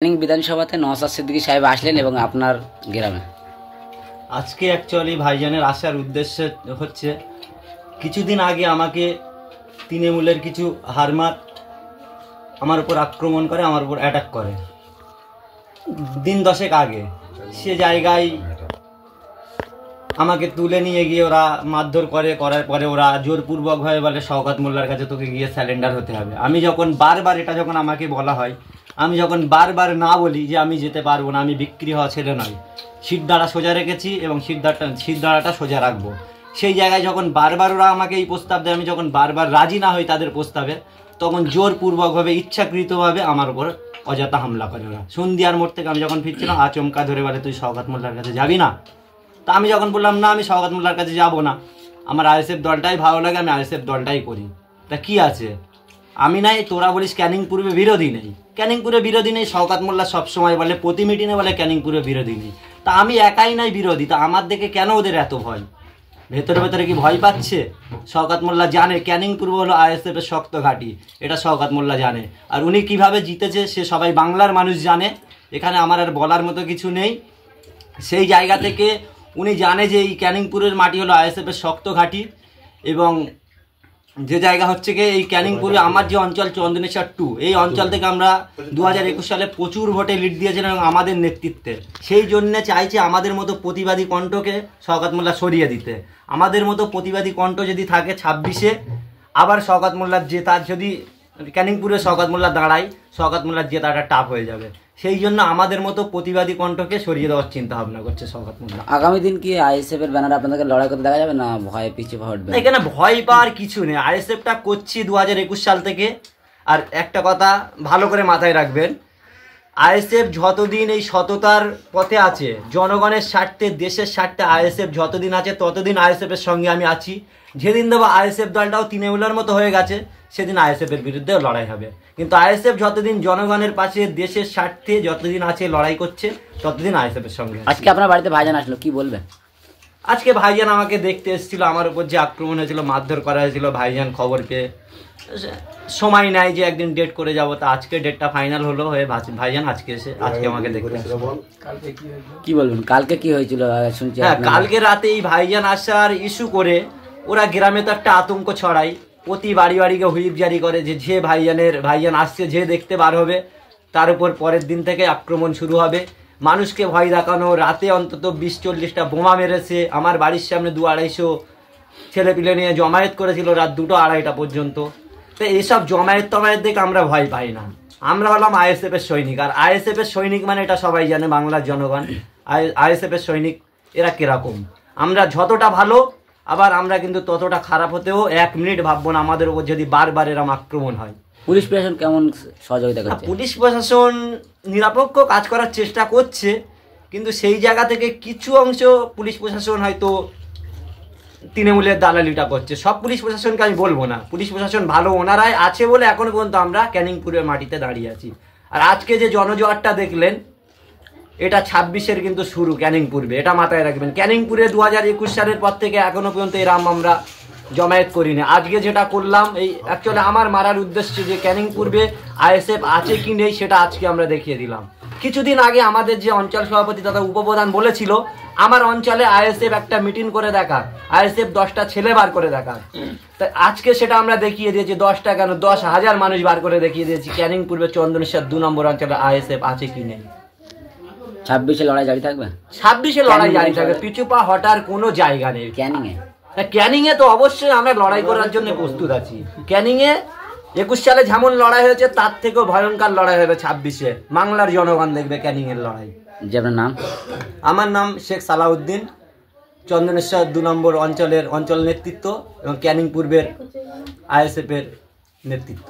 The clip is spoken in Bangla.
বিধানসভাতে নওশাদ সিদ্দিকী সাহেব আসলেন এবং আপনার গ্রামে আজকে অ্যাকচুয়ালি ভাইজানের আসার উদ্দেশ্য হচ্ছে কিছুদিন আগে আমাকে তৃণমূলের কিছু হারমাত আমার উপর আক্রমণ করে, আমার উপর অ্যাটাক করে দিন 10 আগে। সে জায়গায় আমাকে তুলে নিয়ে গিয়ে ওরা মারধর করার পরে ওরা জোরপূর্বকভাবে বলে শওকত মোল্লার কাছে তোকে গিয়ে স্যালেন্ডার হতে হবে। আমি যখন বারবার এটা যখন আমাকে বলা হয়, আমি যখন বারবার না বলি যে আমি যেতে পারবো না, আমি বিক্রি হওয়া ছেলে নয়, শিরদাঁড়া সোজা রেখেছি এবং শিরদাঁড়াটা সোজা রাখবো, সেই জায়গায় যখন বারবার ওরা আমাকে এই প্রস্তাব দেয়, আমি যখন বারবার রাজি না হই তাদের প্রস্তাবে, তখন জোরপূর্বকভাবে ইচ্ছাকৃতভাবে আমার উপর অযথা হামলা করে ওরা। সন্ধ্যার মোড় থেকে আমি যখন ফিরছিলাম আচমকা ধরে বলে তুই শওকত মোল্লার কাছে যাবি না? তা আমি যখন বললাম না আমি শওকত মোল্লার কাছে যাব না, আমার আইএসএফ দলটাই ভালো লাগে, আমি আইএসএফ দলটাই করি। তা কি আছে, আমি নাই তোরা বলিস ক্যানিং পূর্বে বিরোধী নেই, ক্যানিং পূর্বে বিরোধী নেই, শওকত মোল্লা সবসময় বলে প্রতি মিটিংয়ে বলে ক্যানিং পূর্বে বিরোধী নেই। তা আমি একাই নাই বিরোধী, তা আমার দেখে কেন ওদের এত ভয়? ভেতরে ভেতরে কি ভয় পাচ্ছে? শওকত মোল্লা জানে ক্যানিং পূর্ব হলো আইএসএফ এর শক্ত ঘাঁটি, এটা শওকত মোল্লা জানে। আর উনি কিভাবে জিতেছে সে সবাই বাংলার মানুষ জানে, এখানে আমার আর বলার মতো কিছু নেই। সেই জায়গা থেকে উনি জানে যে এই ক্যানিংপুরের মাটি হলো আইএসএফ এর শক্ত ঘাঁটি, এবং যে জায়গা হচ্ছে কি এই ক্যানিংপুরে আমার যে অঞ্চল চন্দনেশ্বর 2, এই অঞ্চল থেকে আমরা 2021 সালে প্রচুর ভোটে লিড দিয়েছিলাম এবং আমাদের নেতৃত্বে। সেই জন্য চাইছে আমাদের মতো প্রতিবাদী কণ্ঠকে শওকত মোল্লা সরিয়ে দিতে। আমাদের মতো প্রতিবাদী কণ্ঠ যদি থাকে 26-এ আবার শওকত মোল্লার জেতার, যদি ক্যানিংপুরে শওকত মোল্লা দাঁড়ায়, শওকত মোল্লার জেতাটা টাফ হয়ে যাবে। সেই জন্য আমাদের মতো প্রতিবাদী কণ্ঠকে সরিয়ে দেওয়ার চিন্তা ভাবনা করছে শওকত মোল্লা। আগামী দিন কি আইএসএফ এর ব্যানারে আপনাদেরকে লড়াই করতে দেখা যাবে না ভয় পিছিয়ে হটবে? এখানে ভয় পাওয়ার কিছু নেই, আইএসএফটা করছি 2021 সাল থেকে। আর একটা কথা ভালো করে মাথায় রাখবেন, আইএসএফ যতদিন এই সততার পথে আছে, জনগণের স্বার্থে, দেশের স্বার্থে আইএসএফ যতদিন আছে ততদিন আইএসএফ এর সঙ্গে আমি আছি। যেদিন দেবো আইএসএফ দলটাও তৃণমূলের মতো হয়ে গেছে, সেদিন আইএসএফ এর বিরুদ্ধেও লড়াই হবে। কিন্তু আইএসএফ যতদিন জনগণের পাশে, দেশের স্বার্থে যতদিন আছে লড়াই করছে, ততদিন আইএসএফ এর সঙ্গে। আজকে আপনার বাড়িতে ভাইজান আসলো, কি বলবেন? আজকে ভাইজান আমাকে দেখতে এসেছিল, আমার উপর যে আক্রমণ হয়েছিল, মারধর করা হয়েছিল, ভাইজান খবর পেয়ে সময় নাই যে একদিন ডেট করে যাব, তা আজকে ডেটটা ফাইনাল হলো হয়ে ভাইজান আজকে এসে আজকে আমাকে দেখতে কি বলবেন কালকে কি হয়েছিল শুনছি? হ্যাঁ, কালকে রাতে এই ভাইজান আসার ইস্যু করে ওরা গ্রামে তো একটা আতঙ্ক ছড়ায়, প্রতি বাড়ি বাড়িকে হুইপ জারি করে যে ভাইজান আসছে, যে দেখতে বার হবে তার উপর পরের দিন থেকে আক্রমণ শুরু হবে। মানুষকে ভয় দেখানো, রাতে অন্তত 20-40টা বোমা মেরেছে, আমার বাড়ির সামনে 200-250 ছেলেপিলে নিয়ে জমায়েত করেছিল রাত 2-2:30টা পর্যন্ত। তো এইসব জমায়েত দেখে আমরা ভয় পাই না, আমরা হলাম আইএসএফ এর সৈনিক। আর আইএসএফ এর সৈনিক মানে এটা সবাই জানে, বাংলার জনগণ। আইএসএফ এর সৈনিক এরা কিরকম, আমরা যতটা ভালো আবার আমরা কিন্তু ততটা খারাপ হতেও 1 মিনিট ভাববো না আমাদের উপর যদি বারবার এরকম আক্রমণ হয়। পুলিশ প্রশাসন কেমন সহযোগিতা করছে? পুলিশ প্রশাসন নিরপেক্ষ কাজ করার চেষ্টা করছে, কিন্তু সেই জায়গা থেকে কিছু অংশ পুলিশ প্রশাসন হয়তো তৃণমূলের দালালিটা করছে। সব পুলিশ প্রশাসনকে আমি বলবো না, পুলিশ প্রশাসন ভালো, ওনারাই আছে বলে এখনো পর্যন্ত আমরা ক্যানিংপুরের মাটিতে দাঁড়িয়ে আছি। আর আজকে যে জনজোয়ারটা দেখলেন, এটা 26-এর কিন্তু শুরু ক্যানিং পূর্বে, এটা মাথায় রাখবেন। ক্যানিং পূর্বে 2021 সালের পর থেকে এখনো পর্যন্ত এরাম আমরা জমায়েত করিনি। আজকে যেটা করলাম, এই অ্যাকচুয়ালি আমার মারার উদ্দেশ্য যে ক্যানিং পূর্বে আইএসএফ আছে কি নেই সেটা আজকে আমরা দেখিয়ে দিলাম। কিছুদিন আগে আমাদের যে অঞ্চল সভাপতি তথা উপপ্রধান বলেছিল আমার অঞ্চলে আইএসএফ একটা মিটিং করে দেখা, আইএসএফ 10টা ছেলে বার করে দেখা। তাই আজকে সেটা আমরা দেখিয়ে দিয়েছি, 10টা কেন 10,000 মানুষ বার করে দেখিয়ে দিয়েছি ক্যানিং পূর্বে চন্দনেশ্বর 2 নম্বর অঞ্চলে আইএসএফ আছে কি নেই। 26-এ লড়াই জারি থাকবে? 26-এ লড়াই জারি থাকবে, পিছু পা হটার কোনো জায়গা নেই। ক্যানিং এ তো অবশ্যই আমরা লড়াই করার জন্য প্রস্তুত আছি। ক্যানিং এ 21 সালে যেমন লড়াই হয়েছে তার থেকেও ভয়ঙ্কর লড়াই হবে 26-এ। বাংলার জনগণ দেখবে ক্যানিং এর লড়াই। আপনার নাম? আমার নাম শেখ সালাউদ্দিন, চন্দনেশ্বর 2 নম্বর অঞ্চল নেতৃত্ব এবং ক্যানিং পূর্বের আইএসএফ এর নেতৃত্ব।